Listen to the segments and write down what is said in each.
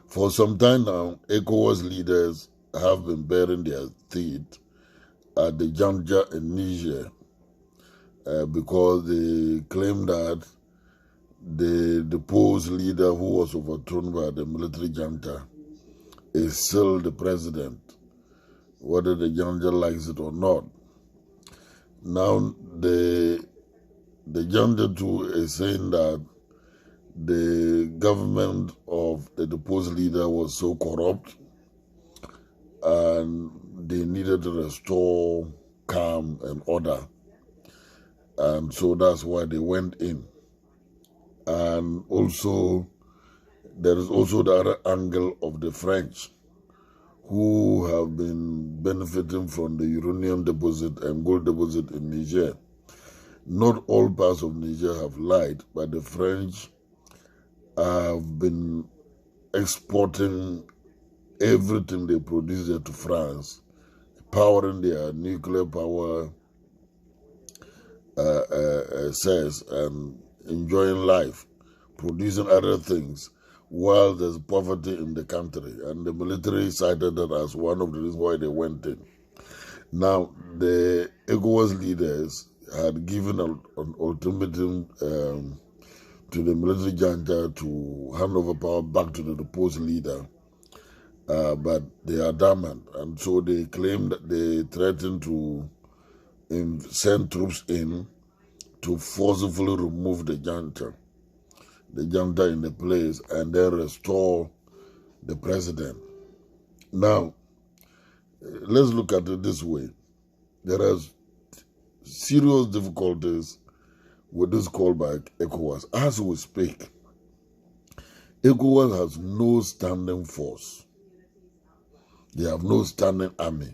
For some time now, Ecowas leaders have been bearing their teeth at the juncture in Niger because they claim that the deposed leader who was overthrown by the military junta is still the president, whether the junta likes it or not. Now, the junta too is saying that the government of the deposed leader was so corrupt and they needed to restore calm and order. And so that's why they went in. And also, there is also the other angle of the French, who have been benefiting from the uranium deposit and gold deposit in Niger. Not all parts of Niger have lied, but the French have been exporting everything they produce there to France, powering their nuclear power cells and enjoying life, producing other things, while there's poverty in the country. And the military cited that as one of the reasons why they went in. Now, the Ecowas leaders had given an ultimatum to the military junta to hand over power back to the deposed leader, but they are adamant, and so they claim that they threatened to send troops in to forcibly remove the junta in the place, and then restore the president. Now, let's look at it this way. There are serious difficulties with this call by Ecowas. As we speak, Ecowas has no standing force. They have no standing army.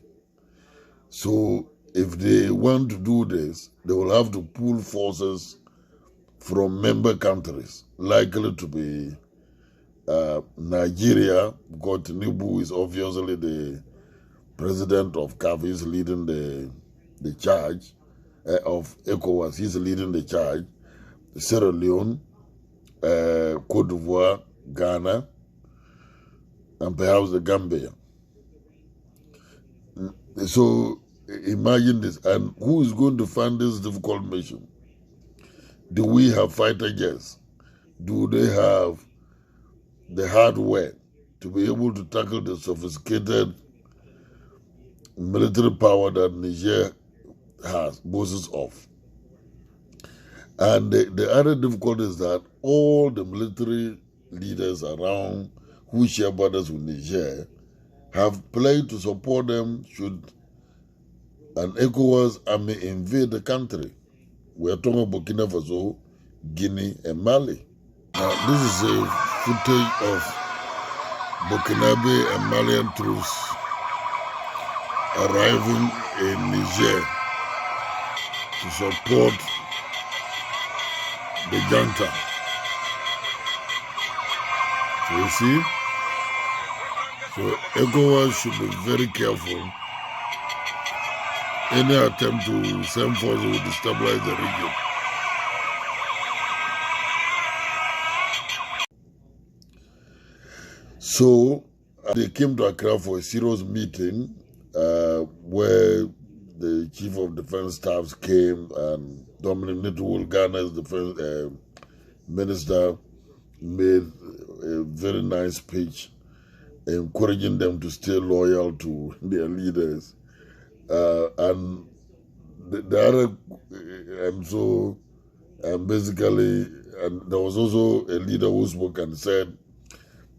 So if they want to do this, they will have to pool forces from member countries, likely to be Nigeria, because Tinubu is obviously the president of CAF, is leading the charge of ECOWAS, he's leading the charge. Sierra Leone, Cote d'Ivoire, Ghana, and perhaps the Gambia. So imagine this, and who is going to fund this difficult mission? Do we have fighter jets? Do they have the hardware to be able to tackle the sophisticated military power that Niger boasts of? And the other difficulty is that all the military leaders around who share borders with Niger have pledged to support them should an ECOWAS army invade the country. We are talking about Burkina Faso, Guinea, and Mali. Now, this is a footage of Burkinabe and Malian troops arriving in Niger to support the junta. So you see, so ECOWAS should be very careful. Any attempt to send forces will destabilize the region. So they came to Accra for a serious meeting where the chief of defense staffs came, and Dominic Nitwul, Ghana's defense minister, made a very nice speech encouraging them to stay loyal to their leaders. And the other, and so, and basically, and there was also a leader who spoke and said,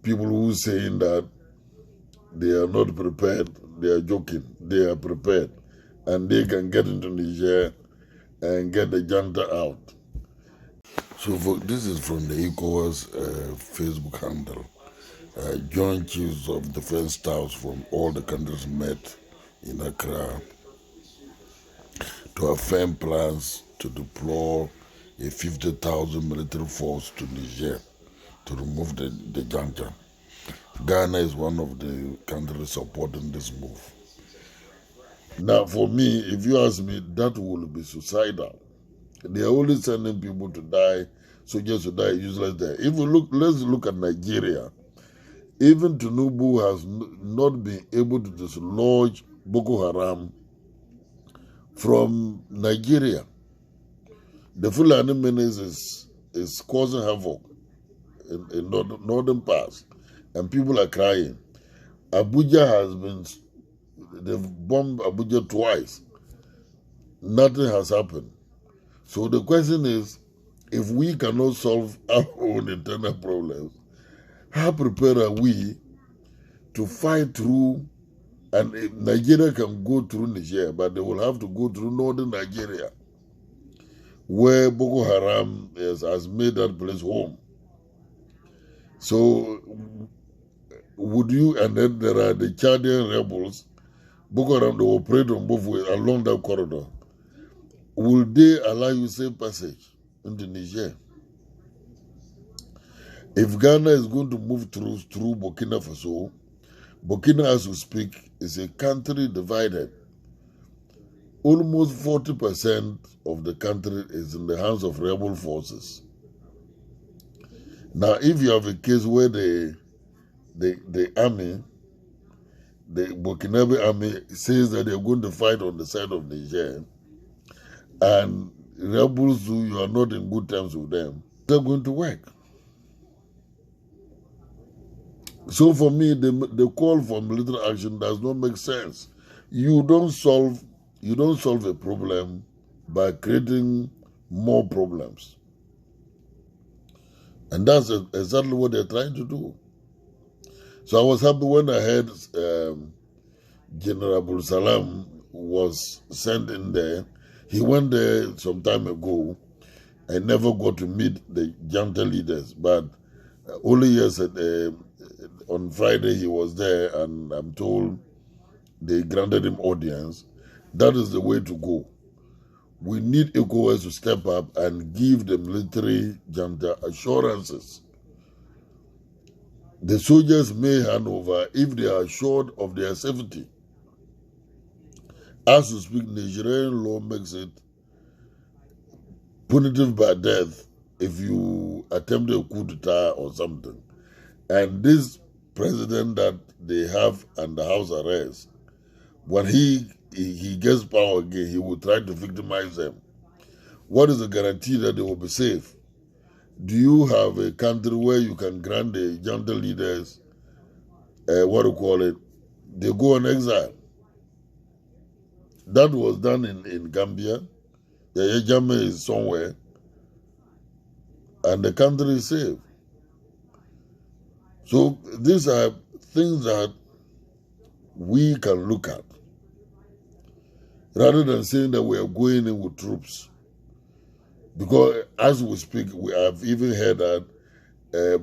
people who saying that they are not prepared, they are joking, they are prepared, and they can get into Niger and get the junta out. So this is from the ECOWAS Facebook handle. Joint chiefs of defense staffs from all the countries met in Accra to affirm plans to deploy a 50,000 military force to Niger to remove the junta. Ghana is one of the countries supporting this move. Now, for me, if you ask me, that will be suicidal. They are only sending people to die, soldiers to die, useless there. If you look, let's look at Nigeria. Even Tinubu has not been able to dislodge Boko Haram from Nigeria. The Fulani menace is causing havoc in northern parts, and people are crying. Abuja they've bombed Abuja twice. Nothing has happened. So the question is, if we cannot solve our own internal problems, how prepared are we to fight through? And Nigeria can go through Niger, but they will have to go through northern Nigeria, where Boko Haram has made that place home. So would you, and then there are the Chadian rebels, Boko Haram, they operate on both ways along that corridor. Will they allow you safe passage into Niger? If Ghana is going to move through Burkina Faso, Burkina, as we speak, is a country divided. Almost 40% of the country is in the hands of rebel forces. Now, if you have a case where the army, the Burkinabe army, says that they're going to fight on the side of Niger, and rebels who you are not in good terms with them, they're going to work. So for me, the call for military action does not make sense. You don't solve a problem by creating more problems. And that's exactly what they're trying to do. So I was happy when I heard General Abdul Salam was sent in there. He went there some time ago. I never got to meet the junta leaders, but only yesterday, on Friday, he was there, and I'm told they granted him audience. That is the way to go. We need Ecowas to step up and give the military junta assurances. The soldiers may hand over if they are assured of their safety. As we speak, Nigerian law makes it punitive by death if you attempt a coup d'etat or something. And this president that they have under house arrest, when he gets power again, he will try to victimize them. What is the guarantee that they will be safe? Do you have a country where you can grant the junta leaders, they go on exile? That was done in Gambia. The Yajame is somewhere, and the country is safe. So these are things that we can look at, rather than saying that we are going in with troops. Because as we speak, we have even heard that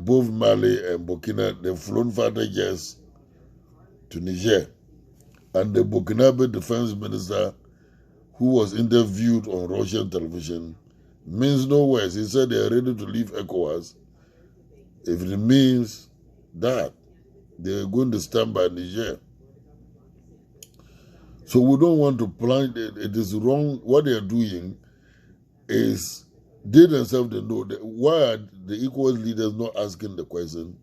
both Mali and Burkina, they've flown fighter jets to Niger. And the Burkinabe defense minister, who was interviewed on Russian television, means no words. He said they are ready to leave Ecowas if it means that they are going to stand by Niger. So we don't want to plan. It is wrong. What they are doing is they themselves, they know that. Why are the Ecowas leaders not asking the question?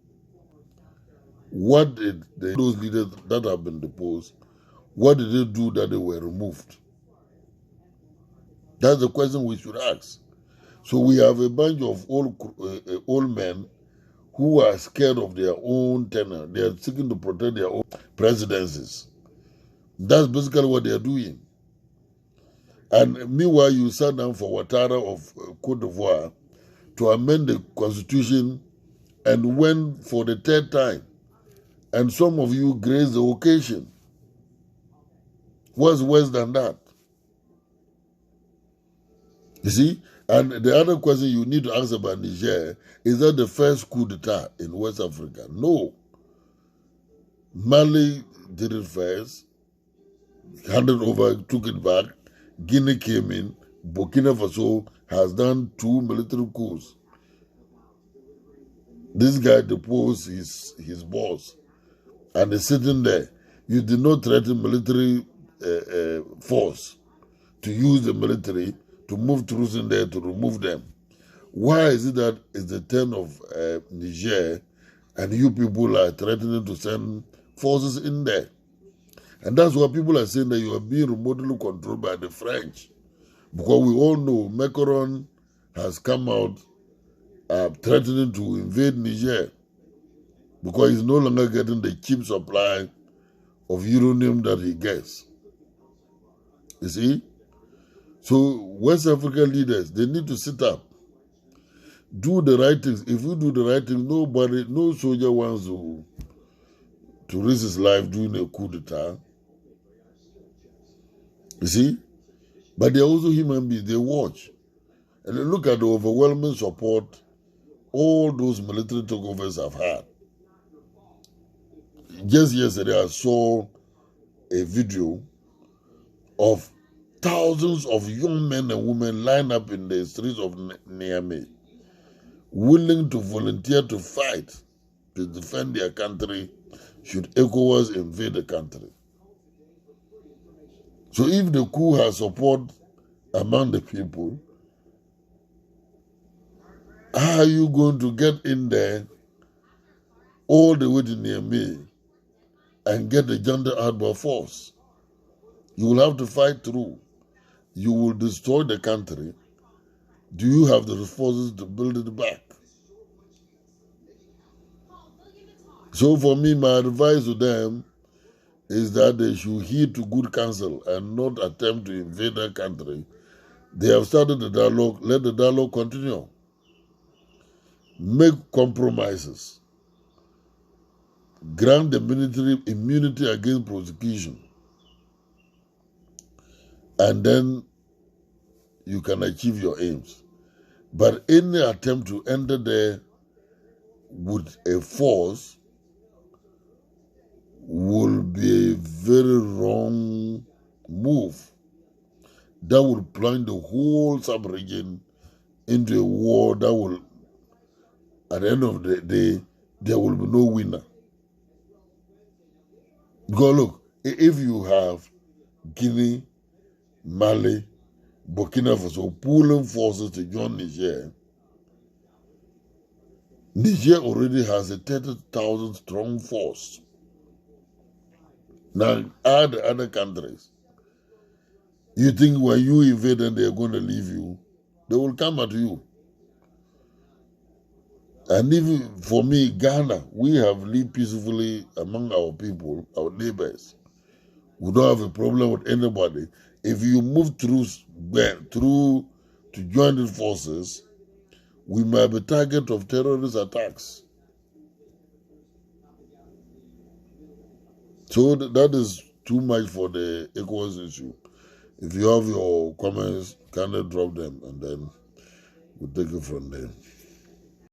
What did those leaders that have been deposed, what did they do that they were removed? That's the question we should ask. So we have a bunch of old men who are scared of their own tenure. They are seeking to protect their own presidencies. That's basically what they are doing. And meanwhile, you sat down for Ouattara of Cote d'Ivoire to amend the constitution and went for the third time. And some of you graced the occasion. What's worse than that? You see? And the other question you need to ask about Niger, is that the first coup d'etat in West Africa? No. Mali did it first, handed over, took it back. Guinea came in. Burkina Faso has done 2 military coups. This guy deposed his boss and is sitting there. You did not threaten military force to use the military to move troops in there to remove them. Why is it that it's the turn of Niger And you people are threatening to send forces in there. And that's why people are saying that you are being remotely controlled by the French. Because we all know Macron has come out threatening to invade Niger because he's no longer getting the cheap supply of uranium that he gets. You see? So West African leaders, they need to sit up, do the right things. If you do the right thing, no soldier wants to risk his life doing a coup d'etat. You see? But they're also human beings. They watch. And they look at the overwhelming support all those military takeovers have had. Just yesterday, I saw a video of thousands of young men and women lined up in the streets of Niamey, willing to volunteer to fight to defend their country should Ecowas invade the country. So if the coup has support among the people, how are you going to get in there all the way to Niamey and get the junta out by force? You will have to fight through. You will destroy the country. Do you have the resources to build it back? So for me, my advice to them is that they should heed to good counsel and not attempt to invade their country. They have started the dialogue. Let the dialogue continue. Make compromises. Grant the military immunity against prosecution. And then you can achieve your aims. But any attempt to enter there with a force will be a very wrong move. That will plunge the whole sub-region into a war that will, at the end of the day, there will be no winner. Because look, if you have Guinea, Mali, Burkina Faso pooling forces to join Niger, Niger already has a 30,000 strong force. Now add the other countries. You think when you invade them, they are going to leave you? They will come at you. And even for me, Ghana, we have lived peacefully among our people, our neighbors. We don't have a problem with anybody. If you move through to join the forces, we might be target of terrorist attacks. So that is too much for the Ecowas issue. If you have your comments, kindly drop them and then we'll take it from there.